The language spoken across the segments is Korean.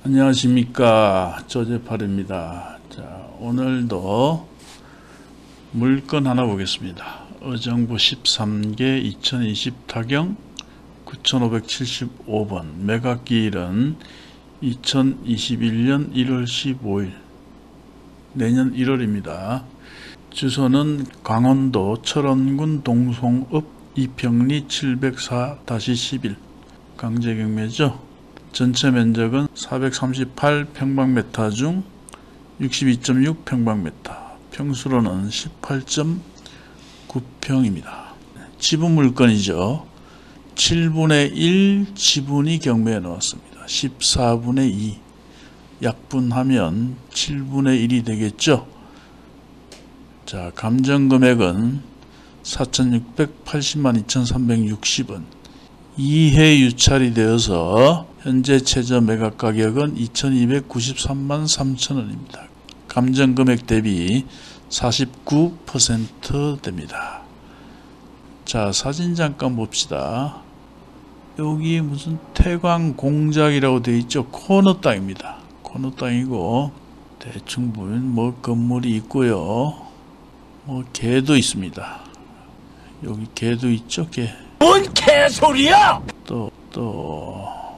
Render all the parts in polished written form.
안녕하십니까, 조재팔입니다. 자, 오늘도 물건 하나 보겠습니다. 의정부 13개 2020 타경 9575번, 매각기일은 2021년 1월 15일, 내년 1월입니다. 주소는 강원도 철원군 동송읍 이평리 704-11, 강제경매죠. 전체 면적은 438평방미터 중 62.6평방미터, 평수로는 18.9평입니다. 지분 물건이죠. 7분의 1 지분이 경매에 넣었습니다. 14분의 2 약분하면 7분의 1이 되겠죠. 자, 감정금액은 4,680만 2,360원. 2회 유찰이 되어서 현재 최저 매각 가격은 2,293만 3천원입니다. 감정금액 대비 49% 됩니다. 자, 사진 잠깐 봅시다. 여기 무슨 태광 공작이라고 되어 있죠. 코너 땅입니다. 코너 땅이고, 대충 보면 뭐 건물이 있고요. 뭐 개도 있습니다. 여기 개도 있죠. 개. 뭔 개소리야!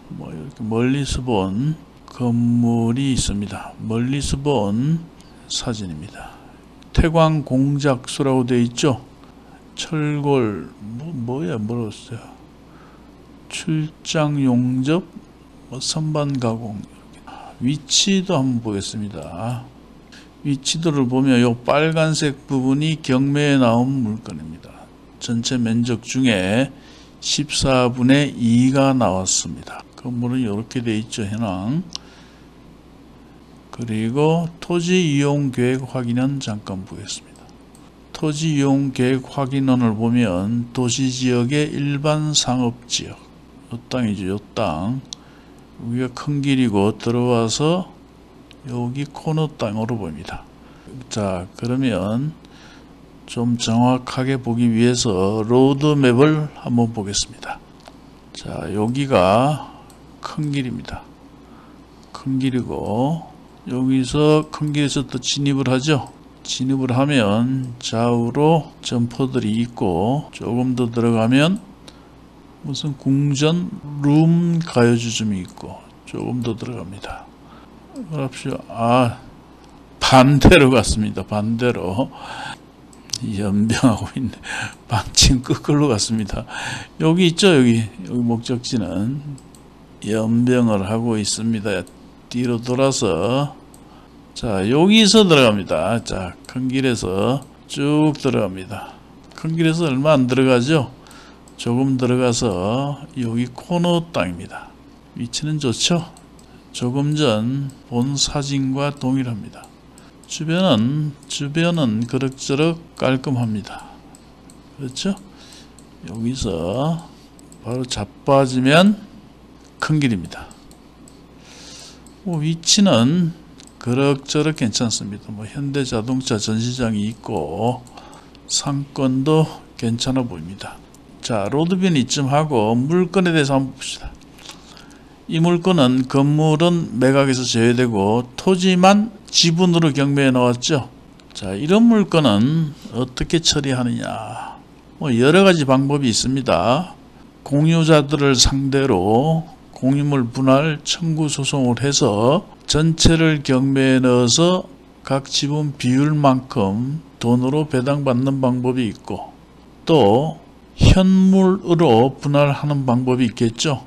뭐 이렇게 멀리서 본 건물이 있습니다. 멀리서 본 사진입니다. 태광 공작소라고 되어 있죠. 철골 뭐라고 써요? 출장 용접 선반 가공. 위치도 한번 보겠습니다. 위치도를 보면 이 빨간색 부분이 경매에 나온 물건입니다. 전체 면적 중에 14분의 2가 나왔습니다. 건물은 이렇게 되어 있죠. 현황. 그리고 토지 이용 계획 확인은 잠깐 보겠습니다. 토지 이용 계획 확인원을 보면 도시지역의 일반 상업지역, 이 땅이죠. 이 땅. 여기가 큰 길이고 들어와서 여기 코너 땅으로 보입니다. 자, 그러면 좀 정확하게 보기 위해서 로드맵을 한번 보겠습니다. 자, 여기가 큰 길입니다. 큰 길이고, 여기서 큰 길에서 또 진입을 하죠. 진입을 하면 좌우로 점포들이 있고, 조금 더 들어가면 무슨 궁전 룸 가요주점이 있고, 조금 더 들어갑니다. 그럽시오. 반대로 갔습니다. 반대로. 연병하고 있네. 방침 거꾸로 갔습니다. 여기 있죠. 여기 목적지는 연병을 하고 있습니다. 뒤로 돌아서, 자, 여기서 들어갑니다. 자, 큰 길에서 쭉 들어갑니다. 큰 길에서 얼마 안 들어가죠. 조금 들어가서 여기 코너 땅입니다. 위치는 좋죠. 조금 전 본 사진과 동일합니다. 주변은 그럭저럭 깔끔합니다. 그렇죠? 여기서 바로 자빠지면 큰 길입니다. 위치는 그럭저럭 괜찮습니다. 뭐 현대자동차 전시장이 있고 상권도 괜찮아 보입니다. 자, 로드뷰는 이쯤 하고 물건에 대해서 한번 봅시다. 이 물건은 건물은 매각에서 제외되고 토지만 지분으로 경매에 나왔죠. 자, 이런 물건은 어떻게 처리하느냐. 뭐 여러 가지 방법이 있습니다. 공유자들을 상대로 공유물 분할 청구 소송을 해서 전체를 경매에 넣어서 각 지분 비율만큼 돈으로 배당받는 방법이 있고, 또 현물으로 분할하는 방법이 있겠죠.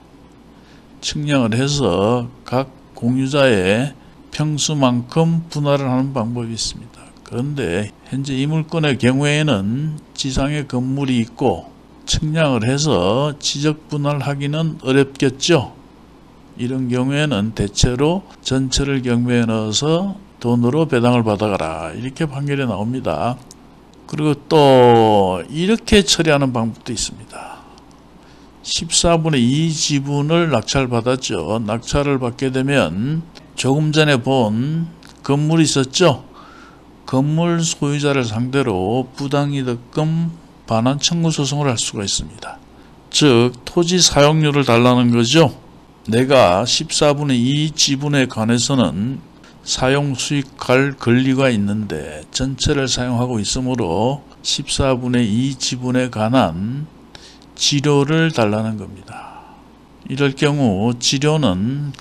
측량을 해서 각 공유자의 평수만큼 분할을 하는 방법이 있습니다. 그런데 현재 이 물건의 경우에는 지상에 건물이 있고 측량을 해서 지적 분할하기는 어렵겠죠. 이런 경우에는 대체로 전체를 경매에 넣어서 돈으로 배당을 받아가라, 이렇게 판결이 나옵니다. 그리고 또 이렇게 처리하는 방법도 있습니다. 14분의 2 지분을 낙찰받았죠. 낙찰을 받게 되면 조금 전에 본 건물이 있었죠. 건물 소유자를 상대로 부당이득금 반환 청구 소송을 할 수가 있습니다. 즉 토지 사용료를 달라는 거죠. 내가 14분의 2 지분에 관해서는 사용 수익할 권리가 있는데 전체를 사용하고 있으므로 14분의 2 지분에 관한 지료를 달라는 겁니다. 이럴 경우 지료는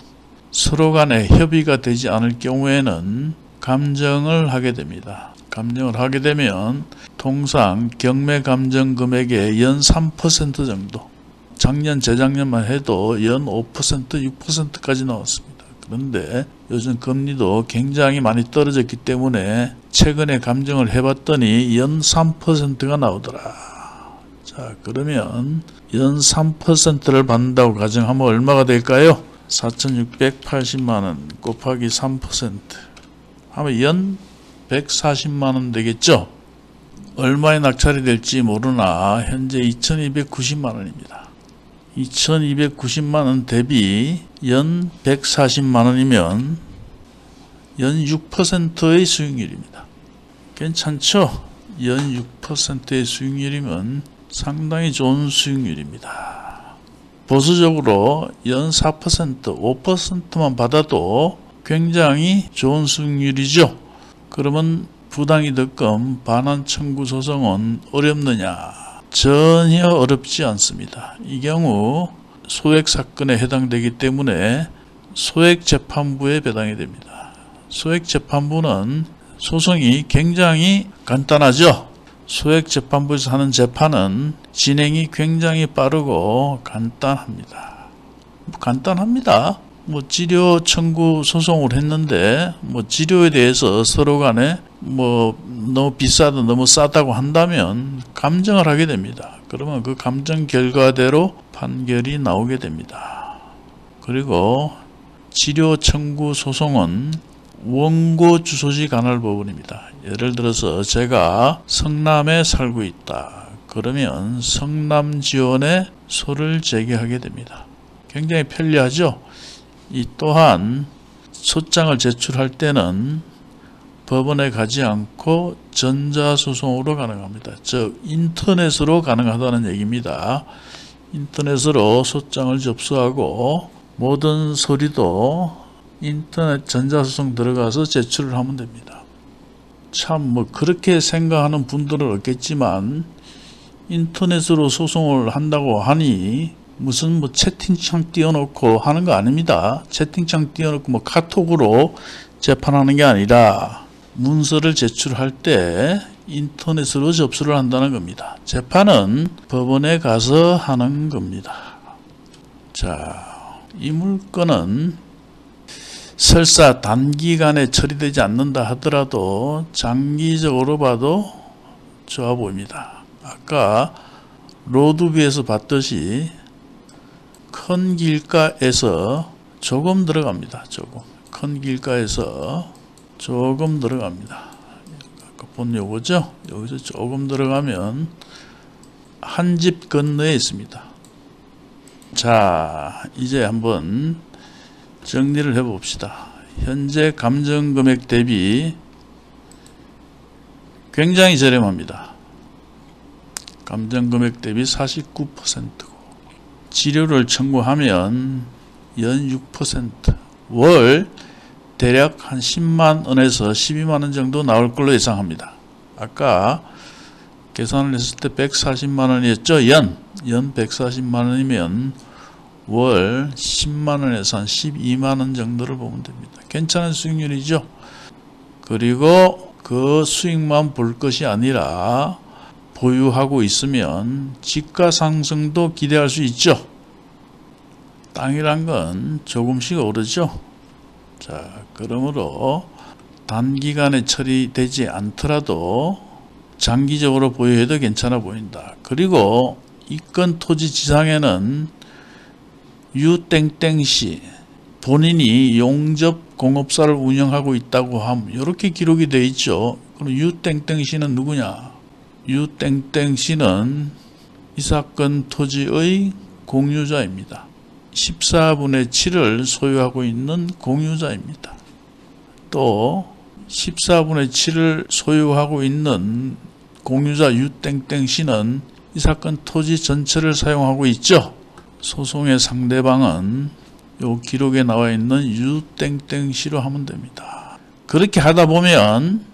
서로 간에 협의가 되지 않을 경우에는 감정을 하게 됩니다. 감정을 하게 되면 통상 경매 감정 금액의 연 3% 정도, 작년 재작년만 해도 연 5%, 6%까지 나왔습니다. 그런데 요즘 금리도 굉장히 많이 떨어졌기 때문에 최근에 감정을 해봤더니 연 3%가 나오더라. 자, 그러면 연 3%를 받는다고 가정하면 얼마가 될까요? 4,680만원 곱하기 3% 하면 연 140만원 되겠죠? 얼마에 낙찰이 될지 모르나 현재 2,290만원입니다. 2,290만원 대비 연 140만원이면 연 6%의 수익률입니다. 괜찮죠? 연 6%의 수익률이면 상당히 좋은 수익률입니다. 보수적으로 연 4%, 5%만 받아도 굉장히 좋은 수익률이죠. 그러면 부당이득금 반환 청구 소송은 어렵느냐? 전혀 어렵지 않습니다. 이 경우 소액 사건에 해당되기 때문에 소액 재판부에 배당이 됩니다. 소액 재판부는 소송이 굉장히 간단하죠. 소액 재판부에서 하는 재판은 진행이 굉장히 빠르고 간단합니다. 지료 청구 소송을 했는데 지료에 대해서 서로 간에 너무 비싸다 너무 싸다고 한다면 감정을 하게 됩니다. 그러면 그 감정 결과대로 판결이 나오게 됩니다. 그리고 지료 청구 소송은 원고 주소지 관할 법원입니다. 예를 들어서 제가 성남에 살고 있다. 그러면 성남지원에 소를 제기하게 됩니다. 굉장히 편리하죠. 이 또한 소장을 제출할 때는 법원에 가지 않고 전자소송으로 가능합니다. 즉 인터넷으로 가능하다는 얘기입니다. 인터넷으로 소장을 접수하고 모든 서류도 인터넷 전자소송 들어가서 제출을 하면 됩니다. 참 그렇게 생각하는 분들은 없겠지만 인터넷으로 소송을 한다고 하니 무슨 채팅창 띄워놓고 하는 거 아닙니다. 채팅창 띄워놓고 카톡으로 재판하는 게 아니라 문서를 제출할 때 인터넷으로 접수를 한다는 겁니다. 재판은 법원에 가서 하는 겁니다. 자, 이 물건은 설사 단기간에 처리되지 않는다 하더라도 장기적으로 봐도 좋아 보입니다. 아까 로드뷰에서 봤듯이 큰 길가에서 조금 들어갑니다. 큰 길가에서 조금 들어갑니다. 아까 본 요거죠? 여기서 조금 들어가면 한 집 건너에 있습니다. 자, 이제 한번 정리를 해봅시다. 현재 감정금액 대비 굉장히 저렴합니다. 감정금액 대비 49%고 지료를 청구하면 연 6%, 월 대략 한 10만원에서 12만원 정도 나올 걸로 예상합니다. 아까 계산을 했을 때 140만원이었죠. 연 140만원이면 월 10만원에서 한 12만원 정도를 보면 됩니다. 괜찮은 수익률이죠. 그리고 그 수익만 볼 것이 아니라 보유하고 있으면 지가 상승도 기대할 수 있죠. 땅이란 건 조금씩 오르죠. 자, 그러므로 단기간에 처리되지 않더라도 장기적으로 보유해도 괜찮아 보인다. 그리고 이 건 토지 지상에는 유땡땡씨 본인이 용접 공업사를 운영하고 있다고 함 이렇게 기록이 되어 있죠. 그럼 유땡땡씨는 누구냐? 유땡땡씨는 이 사건 토지의 공유자입니다. 14분의 7을 소유하고 있는 공유자입니다. 또 14분의 7을 소유하고 있는 공유자 유땡땡씨는 이 사건 토지 전체를 사용하고 있죠. 소송의 상대방은 요 기록에 나와 있는 유땡땡시로 하면 됩니다. 그렇게 하다 보면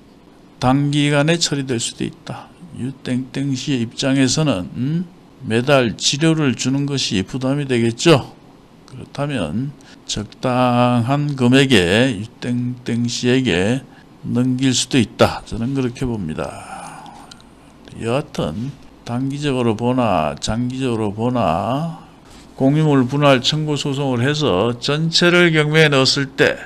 단기간에 처리될 수도 있다. 유땡땡시의 입장에서는 매달 치료를 주는 것이 부담이 되겠죠. 그렇다면 적당한 금액에 유땡땡시에게 넘길 수도 있다. 저는 그렇게 봅니다. 여하튼 단기적으로 보나 장기적으로 보나 공유물 분할 청구 소송을 해서 전체를 경매에 넣었을 때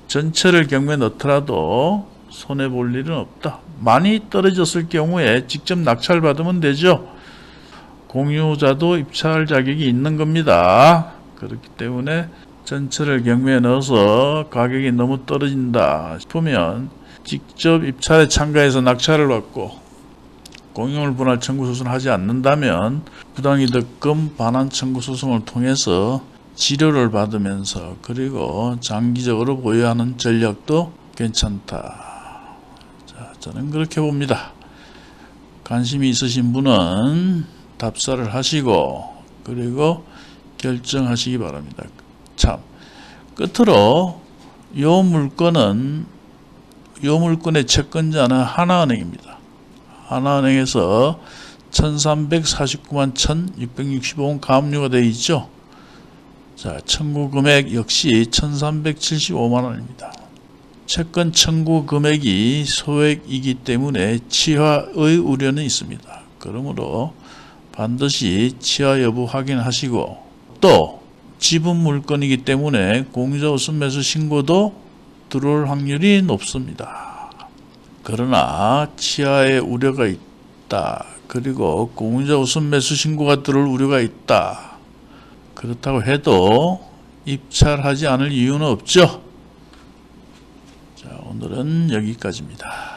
전체를 경매에 넣더라도 손해볼 일은 없다. 많이 떨어졌을 경우에 직접 낙찰받으면 되죠. 공유자도 입찰 자격이 있는 겁니다. 그렇기 때문에 전체를 경매에 넣어서 가격이 너무 떨어진다 싶으면 직접 입찰에 참가해서 낙찰을 받고 공유물 분할 청구 소송을 하지 않는다면 부당이득금 반환 청구 소송을 통해서 치료를 받으면서 그리고 장기적으로 보유하는 전략도 괜찮다. 자, 저는 그렇게 봅니다. 관심이 있으신 분은 답사를 하시고 그리고 결정하시기 바랍니다. 참, 끝으로 요 물건의 채권자는 하나은행입니다. 하나은행에서 1349만 1665원 가압류가 되어 있죠. 자, 청구 금액 역시 1375만 원입니다. 채권 청구 금액이 소액이기 때문에 치화의 우려는 있습니다. 그러므로 반드시 치화 여부 확인하시고 또 지분 물건이기 때문에 공유자 우선 매수 신고도 들어올 확률이 높습니다. 그러나 치하의 우려가 있다. 그리고 공유자 우선 매수 신고가 들어올 우려가 있다. 그렇다고 해도 입찰하지 않을 이유는 없죠. 자, 오늘은 여기까지입니다.